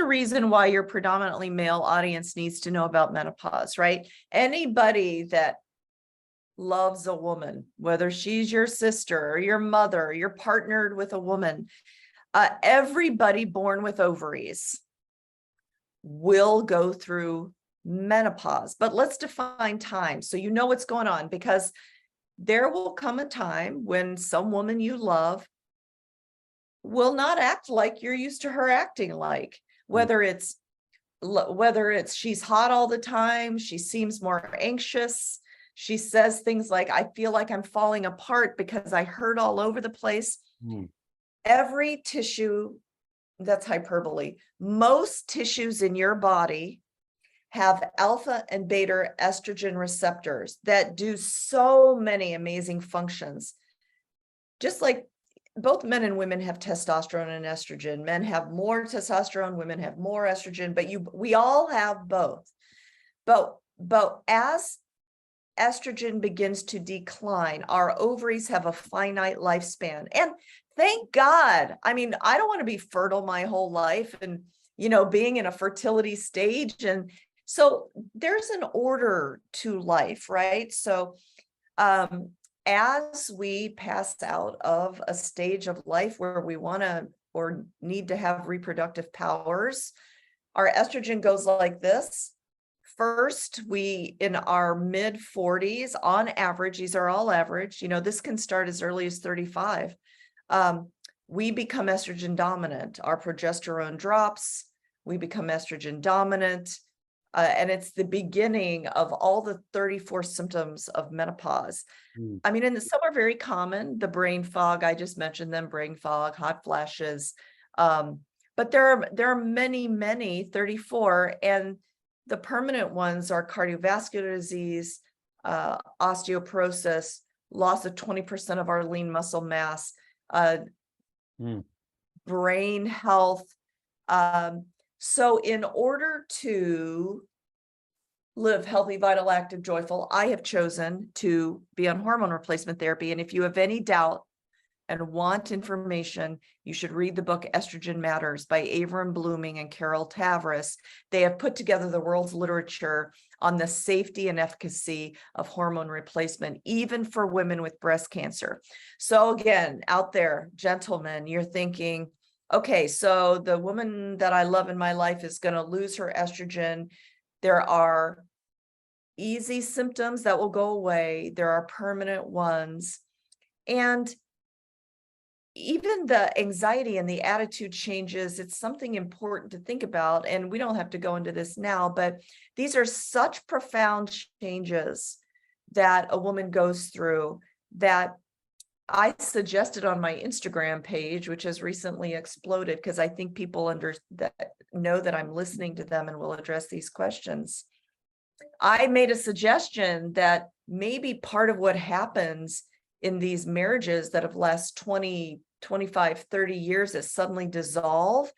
a reason why your predominantly male audience needs to know about menopause, right? Anybody that loves a woman, whether she's your sister or your mother, you're partnered with a woman, everybody born with ovaries will go through menopause. But let's define time so you know what's going on, because there will come a time when some woman you love will not act like you're used to her acting like, whether it's she's hot all the time, she seems more anxious, she says things like, I feel like I'm falling apart because I hurt all over the place. Every tissue, that's hyperbole, most tissues in your body have alpha and beta estrogen receptors that do so many amazing functions. Just like both men and women have testosterone and estrogen. Men have more testosterone, women have more estrogen, but we all have both. But as estrogen begins to decline, our ovaries have a finite lifespan. And thank God. I mean, I don't want to be fertile my whole life and, being in a fertility stage. And so there's an order to life, right? So, as we pass out of a stage of life where we want to or need to have reproductive powers, our estrogen goes like this. First, we, in our mid 40s, on average, these are all average, this can start as early as 35. We become estrogen dominant. Our progesterone drops. We become estrogen dominant. And it's the beginning of all the 34 symptoms of menopause. I mean, and some are very common. The brain fog, I just mentioned them, brain fog, hot flashes. But there are many, 34. And the permanent ones are cardiovascular disease, osteoporosis, loss of 20% of our lean muscle mass, brain health. So in order to live healthy, vital, active, joyful, I have chosen to be on hormone replacement therapy. And if you have any doubt and want information, you should read the book Estrogen Matters by Avram Blooming and Carol Tavris. They have put together the world's literature on the safety and efficacy of hormone replacement, even for women with breast cancer. So again, out there, gentlemen, you're thinking, okay, so the woman that I love in my life is going to lose her estrogen. There are easy symptoms that will go away. There are permanent ones. And even the anxiety and the attitude changes, it's something important to think about. And we don't have to go into this now, but these are such profound changes that a woman goes through that I suggested on my Instagram page, which has recently exploded because I think people know that I'm listening to them and will address these questions. I made a suggestion that maybe part of what happens in these marriages that have lasted 20, 25, 30 years that suddenly dissolve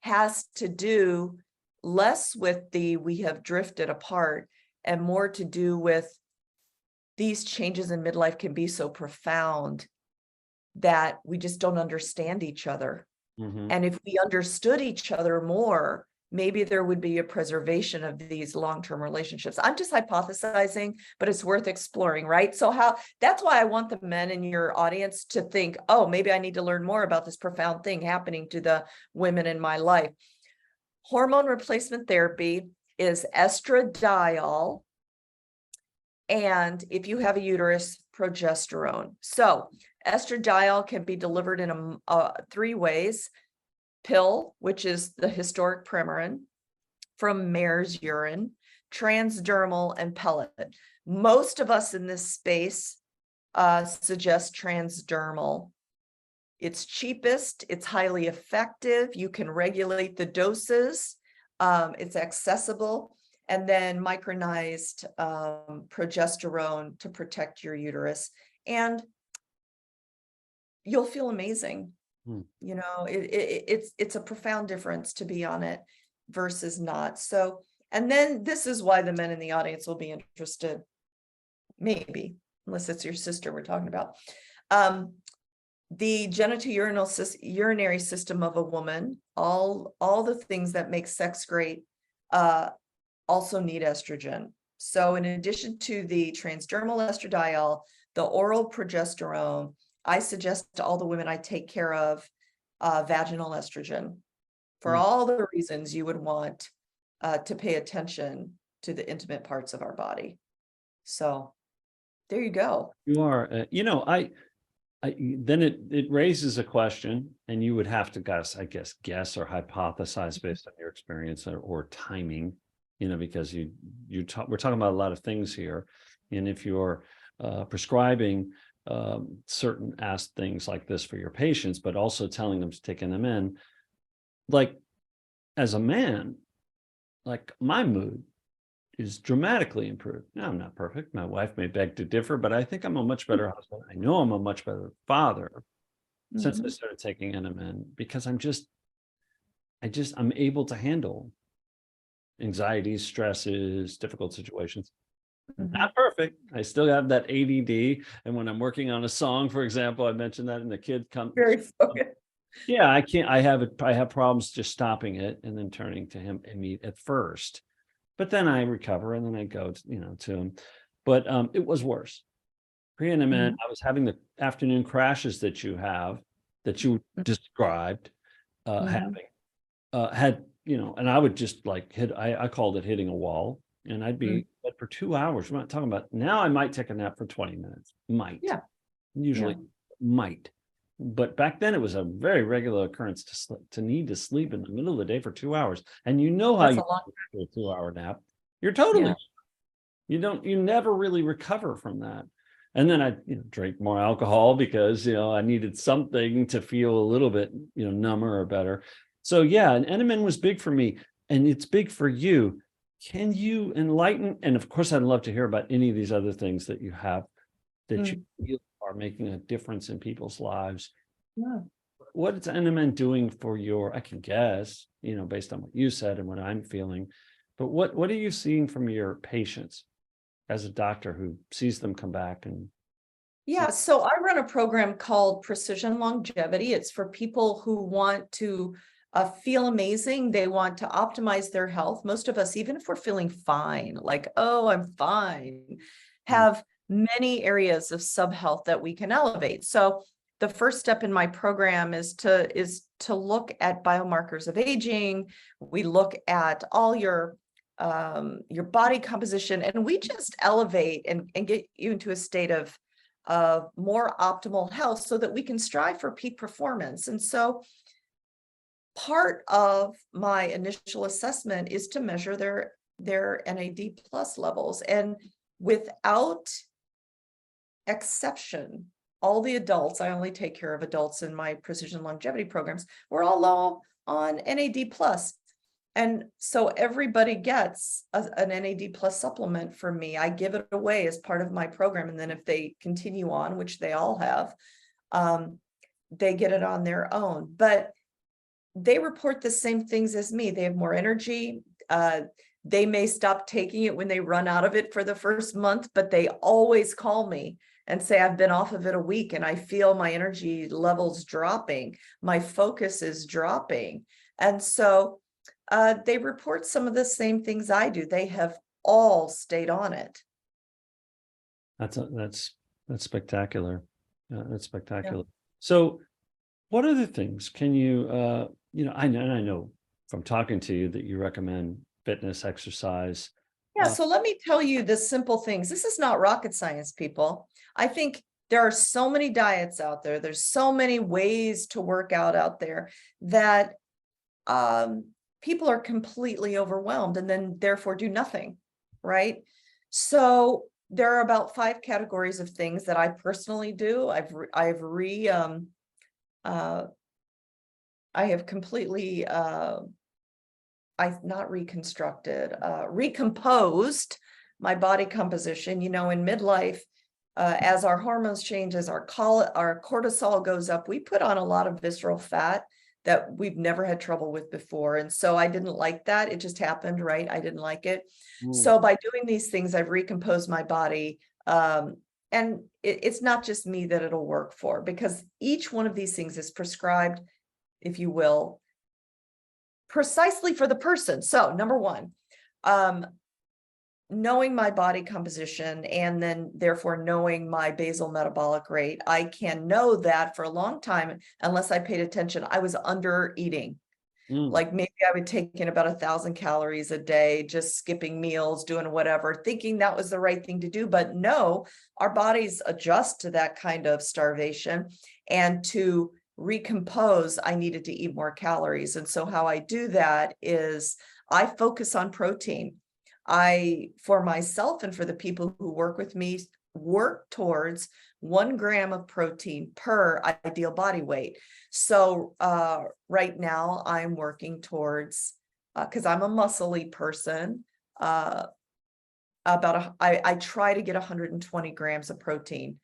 has to do less with we have drifted apart and more to do with these changes in midlife can be so profound that we just don't understand each other. And if we understood each other more, maybe there would be a preservation of these long-term relationships. I'm just hypothesizing, but it's worth exploring, right? So that's why I want the men in your audience to think, oh, maybe I need to learn more about this profound thing happening to the women in my life. Hormone replacement therapy is estradiol. And if you have a uterus, progesterone. So estradiol can be delivered in 3 ways. Pill, which is the historic Premarin from mare's urine, transdermal, and pellet. Most of us in this space suggest transdermal. It's cheapest, it's highly effective, you can regulate the doses, it's accessible, and then micronized progesterone to protect your uterus. And you'll feel amazing. It's a profound difference to be on it versus not. So, and then this is why the men in the audience will be interested, maybe, unless it's your sister we're talking about. the urinary system of a woman, all the things that make sex great, also need estrogen. So in addition to the transdermal estradiol, the oral progesterone, I suggest to all the women I take care of vaginal estrogen for all the reasons you would want to pay attention to the intimate parts of our body. So there you go. You are, then it raises a question, and you would have to guess or hypothesize based on your experience or timing, because we're talking about a lot of things here. And if you're prescribing certain things like this for your patients, but also telling them to take NMN, like as a man, like my mood is dramatically improved. Now, I'm not perfect. My wife may beg to differ, but I think I'm a much better husband. I know I'm a much better father since I started taking NMN, because I'm able to handle anxieties, stresses, difficult situations. Not perfect. I still have that ADD. And when I'm working on a song, for example, I mentioned that, and the kid comes. Very focused. Yeah, I can't. I have problems just stopping it and then turning to him at first. But then I recover, and then I go to him. But it was worse. Pre-NMN, I was having the afternoon crashes that you described having. And I would just like I called it hitting a wall, and I'd be but for 2 hours. We're not talking about now. I might take a nap for 20 minutes. Usually might. But back then it was a very regular occurrence to need to sleep in the middle of the day for 2 hours. And you know how you do a 2-hour nap. You're totally, you never really recover from that. And then I drank more alcohol because, I needed something to feel a little bit, number or better. So yeah, and NMN was big for me, and it's big for you. Can you enlighten? And of course, I'd love to hear about any of these other things that you have that you feel are making a difference in people's lives. What is NMN doing for I can guess, based on what you said and what I'm feeling, but what are you seeing from your patients as a doctor who sees them come back? And so I run a program called Precision Longevity. It's for people who want to feel amazing. They want to optimize their health. Most of us, even if we're feeling fine, like, oh, I'm fine, have many areas of sub-health that we can elevate. So the first step in my program is to look at biomarkers of aging. We look at all your body composition, and we just elevate and get you into a state of more optimal health so that we can strive for peak performance. And so part of my initial assessment is to measure their NAD+ levels, and without exception, all the adults, I only take care of adults in my Precision Longevity programs, we're all low on NAD+. And so everybody gets an NAD+ supplement from me. I give it away as part of my program. And then if they continue on, which they all have, they get it on their own. But they report the same things as me. They have more energy. They may stop taking it when they run out of it for the first month, but they always call me and say, I've been off of it a week and I feel my energy levels dropping. My focus is dropping. And so they report some of the same things I do. They have all stayed on it. That's spectacular. That's spectacular. Yeah. So what other things can you, I know from talking to you that you recommend fitness, exercise. Yeah. So let me tell you the simple things. This is not rocket science, people. I think there are so many diets out there. There's so many ways to work out there that people are completely overwhelmed and then therefore do nothing, right? So there are about 5 categories of things that I personally do. I have completely, I've not reconstructed, recomposed my body composition. In midlife, as our hormones change, as our cortisol goes up, we put on a lot of visceral fat that we've never had trouble with before. And so I didn't like that. It just happened, right? I didn't like it. So by doing these things, I've recomposed my body. and it's not just me that it'll work for, because each one of these things is prescribed, if you will, precisely for the person. So number one, knowing my body composition, and then therefore knowing my basal metabolic rate, I can know that for a long time, unless I paid attention, I was under eating. Like maybe I would take in about 1,000 calories a day, just skipping meals, doing whatever, thinking that was the right thing to do. But no, our bodies adjust to that kind of starvation. And to recompose, I needed to eat more calories. And so how I do that is I focus on protein. I, for myself and for the people who work with me, work towards 1 gram of protein per ideal body weight. So right now I'm working towards, because I'm a muscly person, I try to get 120 grams of protein,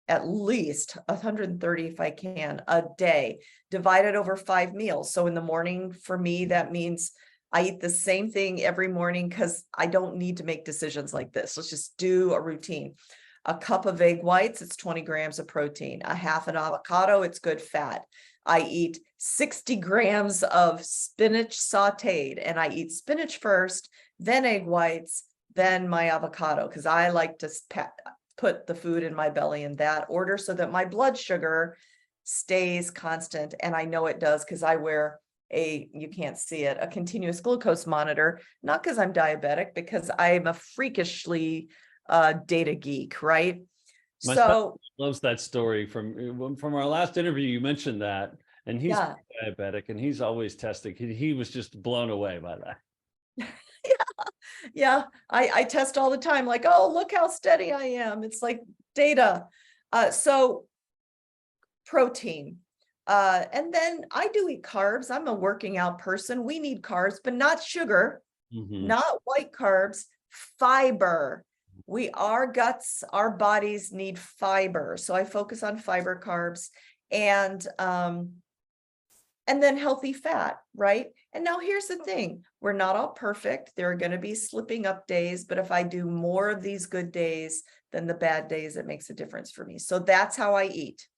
at least 130 if I can, a day, divided over 5 meals. So in the morning, for me, that means I eat the same thing every morning, because I don't need to make decisions like this. Let's just do a routine. A cup of egg whites, it's 20 grams of protein. A half an avocado, it's good fat. I eat 60 grams of spinach sauteed, and I eat spinach first, then egg whites, then my avocado, because I like to put the food in my belly in that order so that my blood sugar stays constant. And I know it does because I wear you can't see it, a continuous glucose monitor, not because I'm diabetic, because I'm a freakishly data geek, right? My So loves that story from our last interview. You mentioned that, and he's yeah, diabetic, and he's always testing. He was just blown away by that. yeah, I test all the time, like, oh, look how steady I am. It's like data. So protein. And then I do eat carbs. I'm a working out person. We need carbs, but not sugar, not white carbs, fiber. Our guts, our bodies need fiber. So I focus on fiber, carbs, and then healthy fat, right? And now here's the thing. We're not all perfect. There are going to be slipping up days, but if I do more of these good days than the bad days, it makes a difference for me. So that's how I eat.